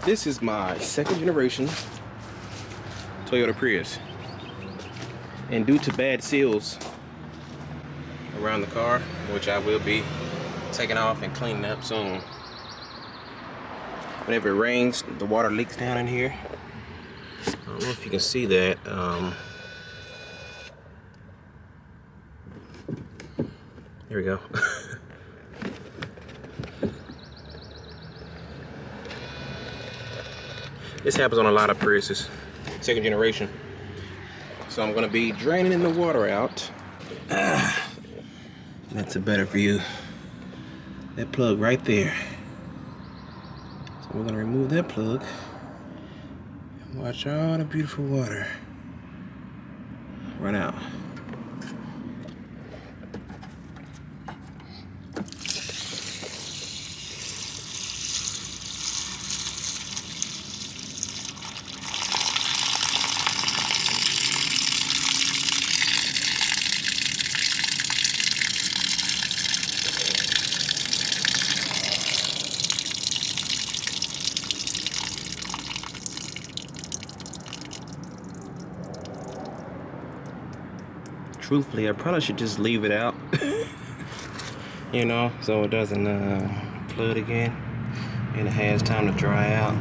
This is my second generation Toyota Prius. And due to bad seals around the car, which I will be taking off and cleaning up soon. Whenever it rains, the water leaks down in here. I don't know if you can see that. Here we go. This happens on a lot of Priuses, second generation. So I'm gonna be draining the water out. That's a better view. That plug right there. So we're gonna remove that plug and watch all the beautiful water run out. Truthfully, I probably should just leave it out, you know, so it doesn't flood again and it has time to dry out.